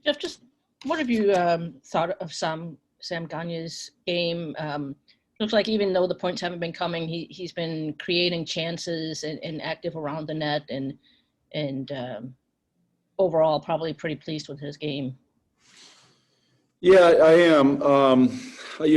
Jeff, just what have you thought of Sam Gagner's game? Looks like even though the points haven't been coming, he's been creating chances and active around the net, and overall probably pretty pleased with his game. Yeah, I am.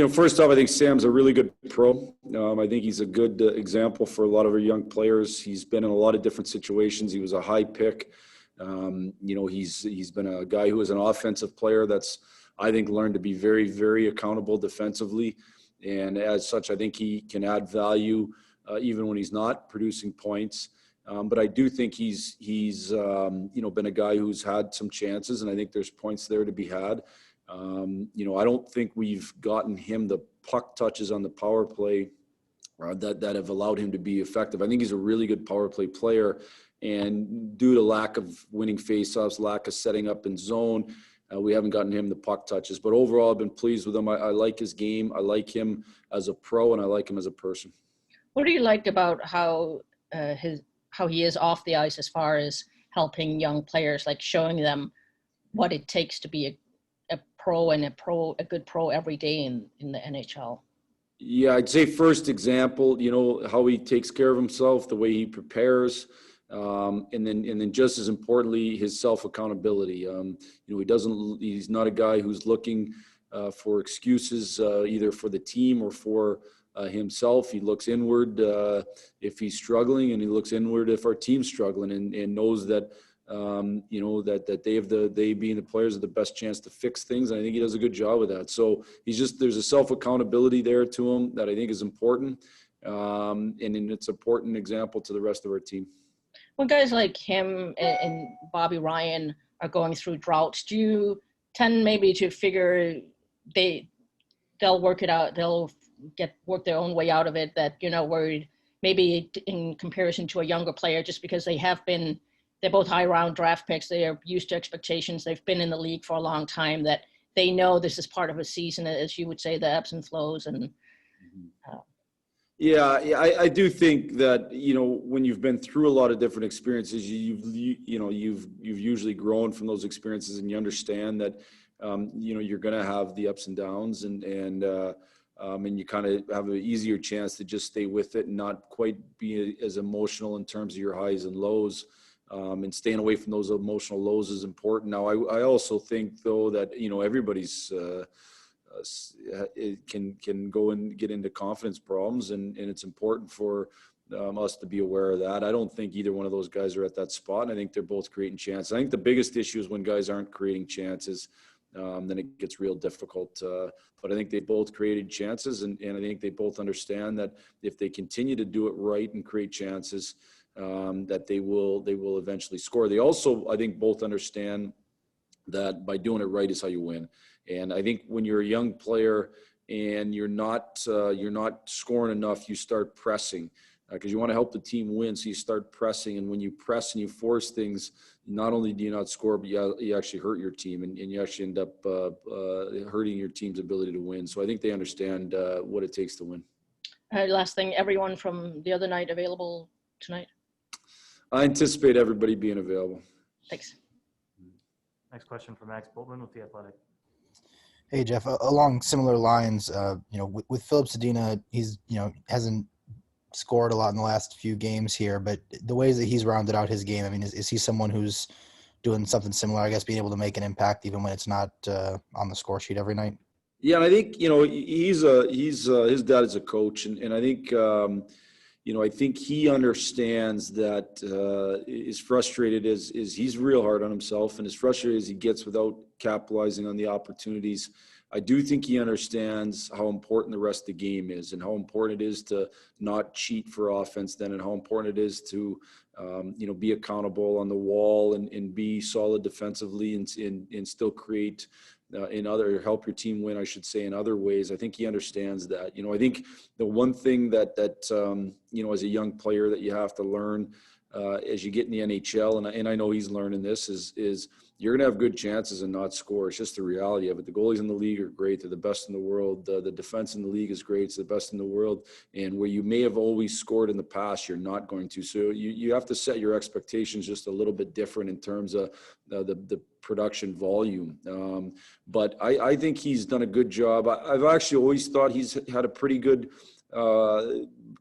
First off, I think Sam's a really good pro. I think he's a good example for a lot of our young players. He's been in a lot of different situations. He was a high pick. He's been a guy who is an offensive player that's, I think, learned to be very, very accountable defensively. And as such, I think he can add value even when he's not producing points. But I do think he's been a guy who's had some chances, and I think there's points there to be had. I don't think we've gotten him the puck touches on the power play that have allowed him to be effective. I think he's a really good power play player, and due to lack of winning faceoffs, lack of setting up in zone, we haven't gotten him the puck touches. But overall, I've been pleased with him. I like his game. I like him as a pro, and I like him as a person. What do you like about how he is off the ice as far as helping young players, like showing them what it takes to be a pro and a good pro every day in the NHL? Yeah, I'd say first example, how he takes care of himself, the way he prepares, and then just as importantly, his self-accountability. He's not a guy who's looking for excuses either for the team or for himself. He looks inward if he's struggling, and he looks inward if our team's struggling, and knows that that they being the players have the best chance to fix things. And I think he does a good job with that. So there's a self-accountability there to him that I think is important. And it's an important example to the rest of our team. When guys like him and Bobby Ryan are going through droughts, do you tend maybe to figure they'll work it out, they'll work their own way out of it, that you're not worried maybe in comparison to a younger player, just because they're both high round draft picks, they are used to expectations, they've been in the league for a long time, that they know this is part of a season, as you would say, the ebbs and flows? And I do think that when you've been through a lot of different experiences, you've usually grown from those experiences, and you understand that you're going to have the ups and downs, and you kind of have an easier chance to just stay with it and not quite be as emotional in terms of your highs and lows. And staying away from those emotional lows is important. Now, I also think, though, that everybody's can go and get into confidence problems, and it's important for us to be aware of that. I don't think either one of those guys are at that spot, and I think they're both creating chances. I think the biggest issue is when guys aren't creating chances, then it gets real difficult. But I think they both created chances, and I think they both understand that if they continue to do it right and create chances, that they will eventually score. They also, I think, both understand that by doing it right is how you win. And I think when you're a young player and you're not scoring enough, you start pressing because you want to help the team win. So you start pressing, and when you press and you force things, not only do you not score, but you actually hurt your team, and you actually end up hurting your team's ability to win. So I think they understand what it takes to win. Last thing, everyone from the other night available tonight? I anticipate everybody being available. Thanks. Next question from Max Boltman with The Athletic. Hey, Jeff, along similar lines, with Filip Zadina, he's, hasn't scored a lot in the last few games here, but the ways that he's rounded out his game, I mean, is he someone who's doing something similar, I guess, being able to make an impact even when it's not on the score sheet every night? Yeah, and I think, he's his dad is a coach, and I think, I think he understands that as frustrated as he's real hard on himself, and as frustrated as he gets without capitalizing on the opportunities, I do think he understands how important the rest of the game is, and how important it is to not cheat for offense then, and how important it is to, be accountable on the wall and be solid defensively and still create help your team win, I should say, in other ways. I think he understands that. I think the one thing that as a young player that you have to learn as you get in the NHL, and I know he's learning this, is you're going to have good chances and not score. It's just the reality of it. The goalies in the league are great. They're the best in the world. The defense in the league is great. It's the best in the world. And where you may have always scored in the past, you're not going to. So you have to set your expectations just a little bit different in terms of the production volume. But I think he's done a good job. I've actually always thought he's had a pretty good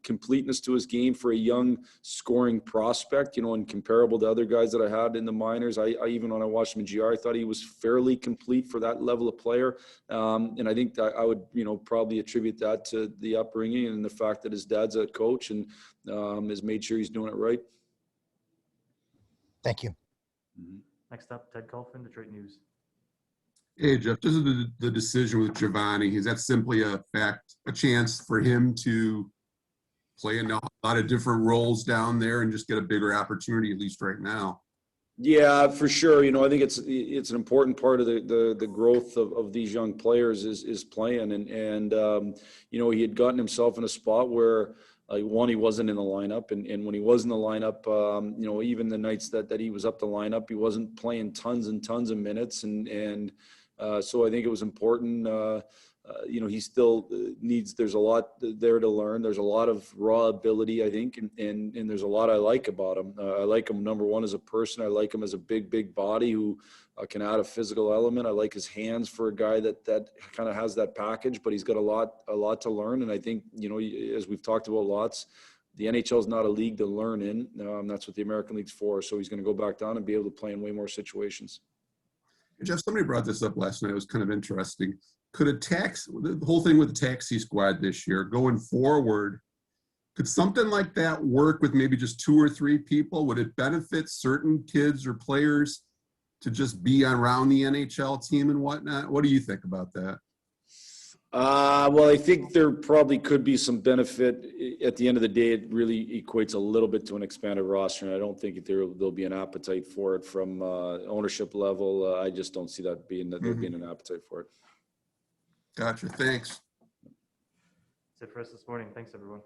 completeness to his game for a young scoring prospect, you know, and comparable to other guys that I had in the minors. I even when I watched him in GR, I thought he was fairly complete for that level of player. And I think that I would, you know, probably attribute that to the upbringing and the fact that his dad's a coach and has made sure he's doing it right. Thank you. Next up, Ted Kulfin, Detroit News. Hey, Jeff, this is the decision with Giovanni. Is that simply a chance for him to play in a lot of different roles down there and just get a bigger opportunity, at least right now? Yeah, for sure. You know, I think it's an important part of the growth of these young players is playing. And you know, he had gotten himself in a spot where, one, he wasn't in the lineup. And when he was in the lineup, you know, even the nights that he was up the lineup, he wasn't playing tons and tons of minutes. And so I think it was important. You know, he still needs, there's a lot there to learn. There's a lot of raw ability, I think, and there's a lot I like about him. I like him, number one, as a person. I like him as a big body who can add a physical element. I like his hands for a guy that kind of has that package, but he's got a lot to learn. And I think, you know, as we've talked about lots, the NHL is not a league to learn in. That's what the American League's for. So he's going to go back down and be able to play in way more situations. Jeff, somebody brought this up last night. It was kind of interesting. Could the whole thing with the taxi squad this year going forward, could something like that work with maybe just 2 or 3 people? Would it benefit certain kids or players to just be around the NHL team and whatnot? What do you think about that? Well, I think there probably could be some benefit. At the end of the day, it really equates a little bit to an expanded roster, and I don't think there'll be an appetite for it from ownership level. I just don't see that being an appetite for it. Gotcha. Thanks. That's it for us this morning. Thanks, everyone.